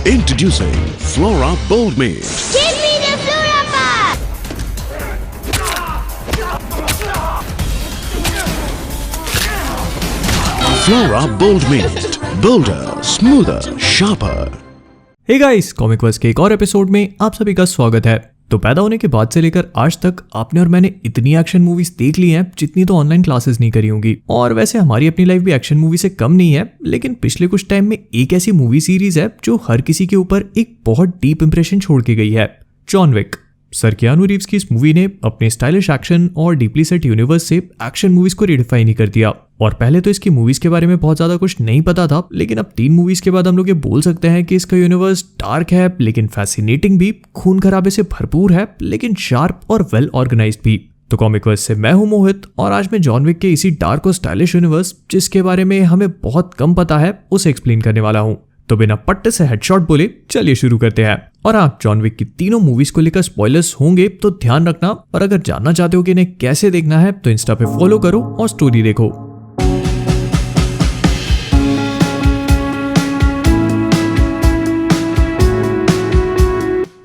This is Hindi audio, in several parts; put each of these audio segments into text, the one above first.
Introducing Flora Bold Mint. Give me the Flora Bar! Flora Bold Mint. Bolder, smoother, sharper. Hey guys, comic verse के एक और एपिसोड में आप सभी का स्वागत है। तो पैदा होने के बाद से लेकर आज तक आपने और मैंने इतनी एक्शन मूवीज देख ली हैं जितनी तो ऑनलाइन क्लासेस नहीं करी होंगी। और वैसे हमारी अपनी लाइफ भी एक्शन मूवी से कम नहीं है, लेकिन पिछले कुछ टाइम में एक ऐसी मूवी सीरीज है जो हर किसी के ऊपर एक बहुत डीप इंप्रेशन छोड़ के गई है, John Wick. Sir Keanu Reeves की इस मूवी ने अपने स्टाइलिश एक्शन और डीपली सेट यूनिवर्स से एक्शन मूवीज को रिडिफाइन ही कर दिया। और पहले तो इसकी मूवीज के बारे में बहुत ज्यादा कुछ नहीं पता था, लेकिन अब 3 मूवीज के बाद हम लोग ये बोल सकते हैं कि इसका यूनिवर्स डार्क है लेकिन फैसिनेटिंग भी, खून खराबे से भरपूर है लेकिन शार्प और वेल ऑर्गेनाइज्ड भी। तो कॉमिक वर्स से मैं हूं मोहित और आज मैं जॉन विक के इसी डार्क और स्टाइलिश यूनिवर्स जिसके बारे में हमें बहुत कम पता है उसे एक्सप्लेन करने वाला हूं। तो बिना पट्टे से हेडशॉट बोले चलिए शुरू करते हैं। और आप जॉन विक की तीनों मूवीज को लेकर स्पॉयलर्स होंगे तो ध्यान रखना, और अगर जानना चाहते हो कि इन्हें कैसे देखना है तो इंस्टा पे फॉलो करो और स्टोरी देखो।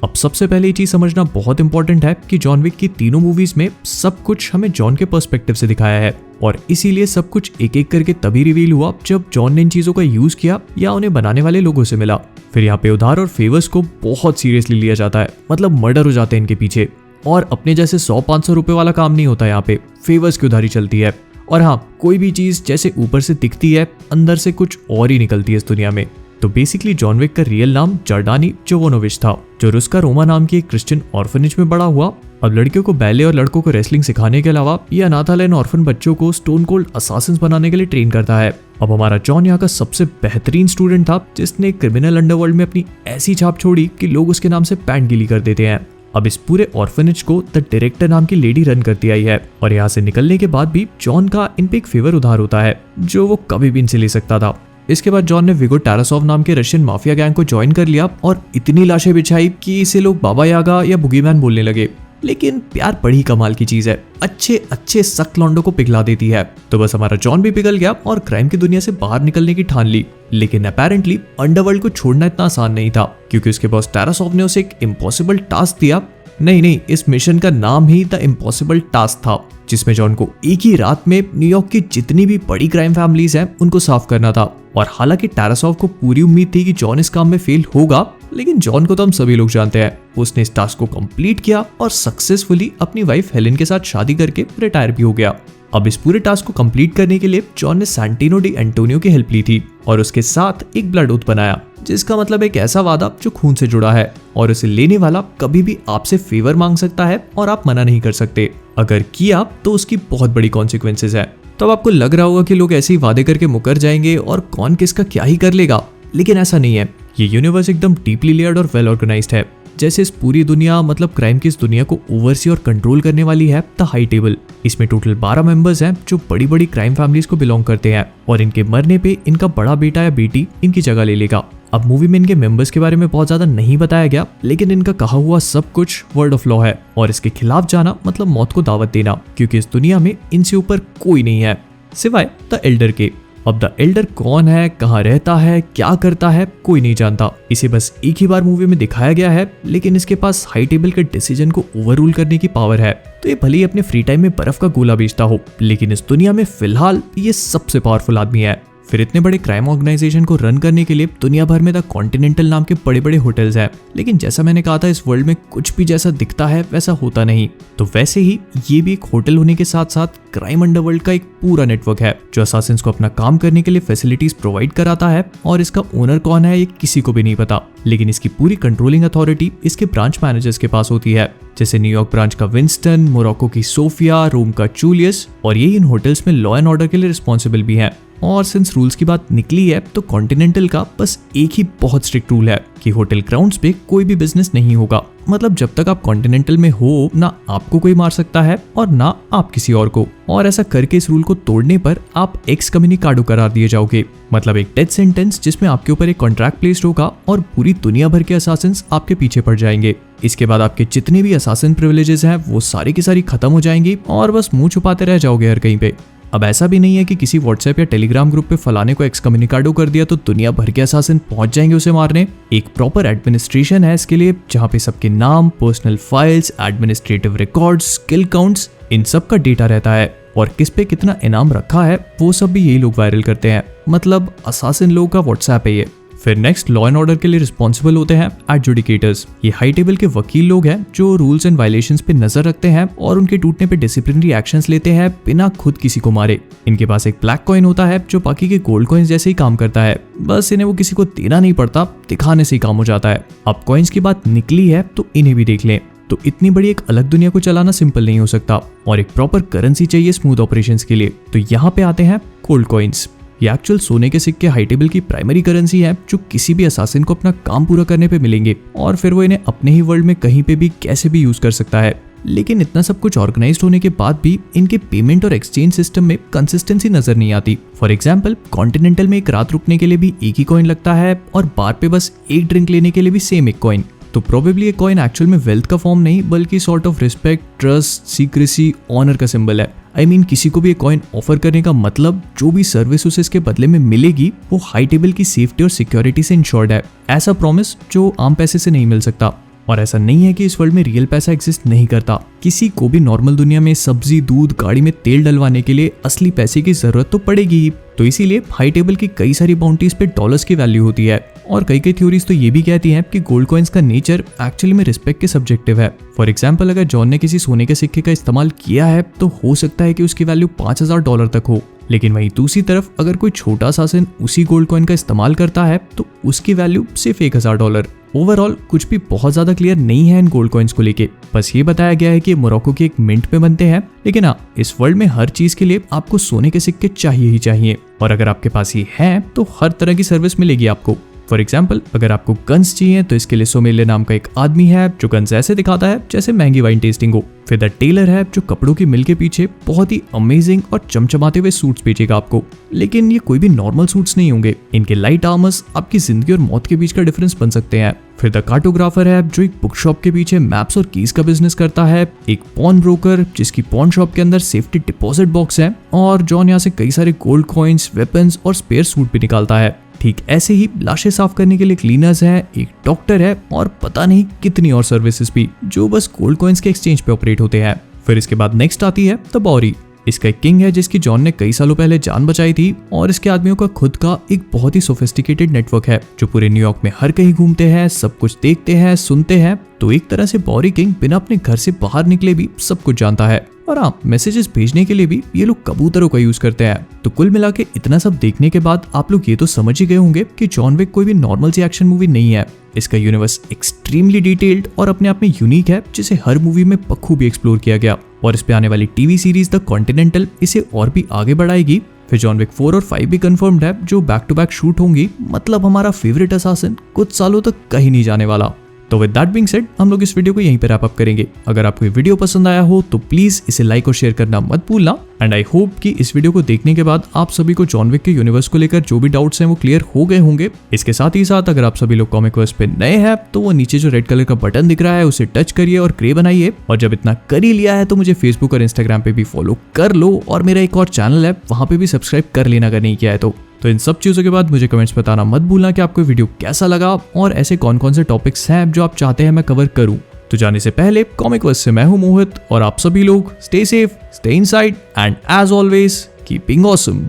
अब सबसे पहले ये चीज समझना बहुत इंपॉर्टेंट है कि जॉन विक की तीनों मूवीज में सब कुछ हमें जॉन के पर्सपेक्टिव से दिखाया है, और इसीलिए सब कुछ एक एक करके तभी रिवील हुआ जब जॉन ने इन चीजों का यूज किया या उन्हें बनाने वाले लोगों से मिला। फिर यहाँ पे उधार और फेवर्स को बहुत सीरियसली लिया जाता है, मतलब मर्डर हो जाते हैं इनके पीछे। और अपने जैसे 100-500 रुपए वाला काम नहीं होता, यहाँ पे फेवर्स की उधारी चलती है। और हाँ, कोई भी चीज जैसे ऊपर से दिखती है अंदर से कुछ और ही निकलती है इस दुनिया में। तो बेसिकली जॉन विक का रियल नाम जॉर्डानी जोवोनोविच था, जो रूस का रोमा नाम की एक क्रिश्चियन ऑर्फनेज में बड़ा हुआ। अब लड़कियों को बैले और लड़कों को रेसलिंग सिखाने के अलावा ये अनाथालय ऑर्फन बच्चों को स्टोन कोल्ड असासिन्स बनाने के लिए ट्रेन करता है। अब हमारा जॉन यहाँ का सबसे बेहतरीन स्टूडेंट था जिसने क्रिमिनल अंडरवर्ल्ड में अपनी ऐसी छाप छोड़ी कि लोग उसके नाम से पैंट गीली कर देते हैं। अब इस पूरे ऑर्फनेज को द डायरेक्टर नाम की लेडी रन करती आई है, और यहाँ से निकलने के बाद भी जॉन का इन पे एक फेवर उधार होता है जो वो कभी भी इनसे ले सकता था। इसके बाद जॉन ने विगो टारासोव नाम के रशियन माफिया गैंग को ज्वाइन कर लिया और इतनी लाशें बिछाई कि इसे लोग बाबा यागा या बुगीमैन बोलने लगे। लेकिन प्यार बड़ी कमाल की चीज है, अच्छे अच्छे सख्त लौंडों को पिघला देती है। तो बस हमारा जॉन भी पिघल गया और क्राइम की दुनिया से बाहर निकलने की ठान ली। लेकिन अपेरेंटली अंडरवर्ल्ड को छोड़ना इतना आसान नहीं था, क्योंकि उसके बॉस टारासोव ने उसे एक इम्पॉसिबल टास्क दिया। नहीं, इस मिशन का नाम ही द इम्पॉसिबल टास्क था, जिसमें जॉन को एक ही रात में न्यूयॉर्क की जितनी भी बड़ी क्राइम फैमिलीज हैं उनको साफ करना था। और हालांकि टारासोव को पूरी उम्मीद थी कि जॉन इस काम में फेल होगा, लेकिन जॉन को तो हम सभी लोग जानते हैं, उसने इस टास्क को कंप्लीट किया और सक्सेसफुली अपनी वाइफ हेलेन के साथ शादी करके रिटायर भी हो गया। अब इस पूरे टास्क को कंप्लीट करने के लिए जॉन ने सैंटिनो डी एंटोनियो की हेल्प ली थी और उसके साथ एक ब्लड ओथ बनाया, जिसका मतलब एक ऐसा वादा जो खून से जुड़ा है और उसे लेने वाला कभी भी आपसे फेवर मांग सकता है और आप मना नहीं कर सकते। अगर किया तो उसकी बहुत बड़ी कॉन्सिक्वेंसेस है। तो अब आपको लग रहा होगा कि लोग ऐसे ही वादे करके मुकर जाएंगे और कौन किसका क्या ही कर लेगा, लेकिन ऐसा नहीं है। ये यूनिवर्स एकदम डीपली लेयर्ड और वेल ऑर्गेनाइज्ड है। जैसे इस पूरी दुनिया, मतलब क्राइम की इस दुनिया को ओवरसी और कंट्रोल करने वाली है द हाई टेबल। इसमें टोटल 12 मेंबर्स हैं जो बड़ी बड़ी क्राइम फैमिलीज को बिलोंग करते हैं, और इनके मरने पे इनका बड़ा बेटा या बेटी इनकी जगह ले लेगा। अब मूवी में इनके मेंबर्स के बारे में बहुत ज्यादा नहीं बताया गया, लेकिन इनका कहा हुआ सब कुछ वर्ड ऑफ लॉ है, और इसके खिलाफ जाना मतलब मौत को दावत देना, क्योंकि इस दुनिया में इनसे ऊपर कोई नहीं है सिवाय द एल्डर के। अब द एल्डर कौन है, कहाँ रहता है, क्या करता है, कोई नहीं जानता। इसे बस एक ही बार मूवी में दिखाया गया है, लेकिन इसके पास हाई टेबल के डिसीजन को ओवररूल करने की पावर है। तो ये भले ही अपने फ्री टाइम में बर्फ का गोला बेचता हो, लेकिन इस दुनिया में फिलहाल ये सबसे पावरफुल आदमी है। फिर इतने बड़े क्राइम ऑर्गेनाइजेशन को रन करने के लिए दुनिया भर में द कॉन्टिनेंटल नाम के बड़े बड़े होटल्स हैं, लेकिन जैसा मैंने कहा था, इस वर्ल्ड में कुछ भी जैसा दिखता है वैसा होता नहीं। तो वैसे ही ये भी एक होटल होने के साथ साथ क्राइम अंडरवर्ल्ड का एक पूरा नेटवर्क है जो असासिन्स को अपना काम करने के लिए फैसिलिटीज प्रोवाइड कराता है। और इसका ओनर कौन है ये किसी को भी नहीं पता, लेकिन इसकी पूरी कंट्रोलिंग अथॉरिटी इसके ब्रांच मैनेजर्स के पास होती है, जैसे न्यूयॉर्क ब्रांच का विंस्टन, मोरक्को की सोफिया, रोम का जूलियस, और ये इन होटल्स में लॉ एंड ऑर्डर के लिए रिस्पॉन्सिबल भी हैं। और सिंस रूल्स की बात निकली है तो कॉन्टिनेंटल का बस एक ही बहुत स्ट्रिक्ट रूल है कि होटल ग्राउंड्स पे कोई भी बिजनेस नहीं होगा। मतलब जब तक आप कॉन्टिनेंटल में हो, ना आपको कोई मार सकता है और ना आप किसी और को। और ऐसा करके इस रूल को तोड़ने पर आप एक्स कम्युनिकाडो करार दिए जाओगे, मतलब एक डेथ सेंटेंस जिसमें आपके ऊपर एक कॉन्ट्रैक्ट प्लेस्ड होगा और पूरी दुनिया भर के असासिन्स आपके पीछे पड़ जाएंगे। इसके बाद आपके जितने भी असासिन प्रिविलेजेस हैं वो सारी की सारी खत्म हो जाएंगी और बस मुंह छुपाते रह जाओगे हर कहीं पे। अब ऐसा भी नहीं है कि किसी व्हाट्सएप या टेलीग्राम ग्रुप पे फलाने को एक्सकम्युनिकाडो कर दिया तो दुनिया भर के असासिन पहुंच जाएंगे उसे मारने। एक प्रॉपर एडमिनिस्ट्रेशन है इसके लिए, जहां पे सबके नाम, personal files, administrative records, skill counts, इन सब का डेटा रहता है और किस पे कितना इनाम रखा है वो सब भी यही लोग वायरल करते हैं। मतलब असासिन लोगों का व्हाट्सएप है ये। फिर नेक्स्ट लॉ एंड ऑर्डर के लिए रिस्पॉन्सिबल होते हैं एडजुडिकेटर्स। ये हाई टेबल के वकील लोग हैं जो रूल्स एंड वायलेशंस पे नजर रखते हैं और उनके टूटने पे डिसिप्लिनरी एक्शंस लेते हैं बिना खुद किसी को मारे। इनके पास एक ब्लैक कॉइन होता है जो बाकी के गोल्ड कॉइन्स जैसे ही काम करता है, बस इन्हें वो किसी को देना नहीं पड़ता, दिखाने से ही काम हो जाता है। अब कॉइन्स की बात निकली है तो इन्हें भी देख लें। तो इतनी बड़ी एक अलग दुनिया को चलाना सिंपल नहीं हो सकता और एक प्रॉपर करेंसी चाहिए स्मूथ ऑपरेशंस के लिए। तो यहाँ पे आते हैं गोल्ड कॉइन्स। ये एक्चुअल सोने के सिक्के हाई टेबल की प्राइमरी करेंसी है जो किसी भी असासिन को अपना काम पूरा करने पे मिलेंगे और फिर वो इन्हें अपने ही वर्ल्ड में कहीं पे भी कैसे भी यूज कर सकता है। लेकिन इतना सब कुछ ऑर्गेनाइज्ड होने के बाद भी इनके पेमेंट और एक्सचेंज सिस्टम में कंसिस्टेंसी नजर नहीं आती। फॉर एग्जाम्पल, कॉन्टिनेंटल में एक रात रुकने के लिए भी एक ही कॉइन लगता है और बार पे बस एक ड्रिंक लेने के लिए भी सेम एक कॉइन। तो प्रोबेबली ये कॉइन एक्चुअल में वेल्थ का फॉर्म नहीं बल्कि sort of respect, trust, secrecy, honour का सिंबल है। आई मीन किसी को भी एक कॉइन ऑफर करने का मतलब जो भी सर्विस उसे इसके बदले में मिलेगी वो हाई टेबल की सेफ्टी और सिक्योरिटी से इंश्योर्ड है। ऐसा प्रॉमिस जो आम पैसे से नहीं मिल सकता। और ऐसा नहीं है कि इस वर्ल्ड में रियल पैसा एग्जिस्ट नहीं करता। किसी को भी नॉर्मल दुनिया में सब्जी, दूध, गाड़ी में तेल डलवाने के लिए असली पैसे की जरूरत तो पड़ेगी ही। तो इसीलिए हाई टेबल की कई सारी बाउंटीज पे डॉलर्स की वैल्यू होती है और कई थ्योरीज तो ये भी कहती हैं कि गोल्ड कॉइन्स का नेचर एक्चुअली में रिस्पेक्ट के सब्जेक्टिव है। फॉर एग्जाम्पल, अगर जॉन ने किसी सोने के सिक्के का इस्तेमाल किया है तो हो सकता है कि उसकी वैल्यू $5000 तक हो, लेकिन वहीं दूसरी तरफ अगर कोई छोटा असासिन उसी गोल्ड कॉइन का इस्तेमाल करता है तो उसकी वैल्यू सिर्फ $1000। ओवरऑल कुछ भी बहुत ज्यादा क्लियर नहीं है इन गोल्ड कॉइन्स को लेके। बस ये बताया गया है कि मोरक्को के एक मिंट में बनते हैं, लेकिन हाँ, इस वर्ल्ड में हर चीज के लिए आपको सोने के सिक्के चाहिए ही चाहिए और अगर आपके पास ये है तो हर तरह की सर्विस मिलेगी आपको। फॉर एग्जाम्पल, अगर आपको गन्स चाहिए तो इसके लिए सोमेलिया नाम का एक आदमी है जो गन्स ऐसे दिखाता है जैसे महंगी वाइन टेस्टिंग हो। फिर द टेलर है जो कपड़ों की मिल के पीछे बहुत ही अमेजिंग और चमचमाते हुए सूट्स बेचेगा आपको। लेकिन ये कोई भी नॉर्मल सूट्स नहीं होंगे, इनके लाइट आर्मर्स आपकी जिंदगी और मौत के बीच का डिफरेंस बन सकते हैं। फिर द कार्टोग्राफर है जो एक बुक शॉप के पीछे मैप्स और कीज का बिजनेस करता है। एक पॉन ब्रोकर जिसकी पॉन शॉप के अंदर सेफ्टी डिपॉजिट बॉक्स है और जॉन यहाँ से कई सारे गोल्ड कॉइन्स, वेपन्स और स्पेयर सूट भी निकालता है। ठीक ऐसे ही लाशें साफ करने के लिए क्लीनर्स हैं, एक डॉक्टर है और पता नहीं कितनी और सर्विसेज भी जो बस गोल्ड कॉइन्स के एक्सचेंज पे ऑपरेट होते हैं। फिर इसके बाद नेक्स्ट आती है द बॉरी। इसका एक किंग है जिसकी जॉन ने कई सालों पहले जान बचाई थी और इसके आदमियों का खुद का एक बहुत ही सोफिस्टिकेटेड नेटवर्क है जो पूरे न्यूयॉर्क में हर कहीं घूमते हैं, सब कुछ देखते हैं, सुनते हैं। तो एक तरह से बॉरी किंग बिना अपने घर से बाहर निकले भी सब कुछ जानता है और हाँ, मैसेजेस भेजने के लिए भी ये लोग कबूतरों का यूज करते हैं। तो कुल मिला के इतना सब देखने के बाद आप लोग ये तो समझ ही गए होंगे कि जॉन विक कोई भी नॉर्मल सी एक्शन मूवी नहीं है। इसका यूनिवर्स एक्सट्रीमली डिटेल्ड और अपने आप में यूनिक है जिसे हर मूवी में बखूबी एक्सप्लोर किया गया और इस पे आने वाली टीवी सीरीज द कॉन्टिनेंटल इसे और भी आगे बढ़ाएगी। फिर जॉन विक 4 और 5 भी कंफर्म्ड है जो बैक टू बैक शूट होंगी। मतलब हमारा फेवरेट असासिन कुछ सालों तक कहीं नहीं जाने वाला। तो विद दैट बीइंग सेड हम लोग इस वीडियो को यहीं पर रैप अप करेंगे। अगर आपको ये वीडियो पसंद आया हो तो प्लीज इसे लाइक और शेयर करना मत भूलना एंड आई होप कि इस वीडियो को देखने के बाद आप सभी को जॉन विक के यूनिवर्स को लेकर जो भी डाउट्स हैं वो क्लियर हो गए होंगे। इसके साथ ही साथ अगर आप सभी लोग कॉमिक वर्स पे नए हैं तो वो नीचे जो रेड कलर का बटन दिख रहा है उसे टच करिए और ग्रे बनाइए और जब इतना कर ही लिया है तो मुझे फेसबुक और इंस्टाग्राम पे भी फॉलो कर लो और मेरा एक और चैनल है वहां पे भी सब्सक्राइब कर लेना अगर नहीं किया है तो इन सब चीजों के बाद मुझे कमेंट्स बताना मत भूलना कि आपको वीडियो कैसा लगा और ऐसे कौन कौन से टॉपिक्स हैं जो आप चाहते हैं मैं कवर करूं। तो जाने से पहले कॉमिक वर्स से मैं हूं मोहित और आप सभी लोग stay safe, stay inside and as always keeping awesome.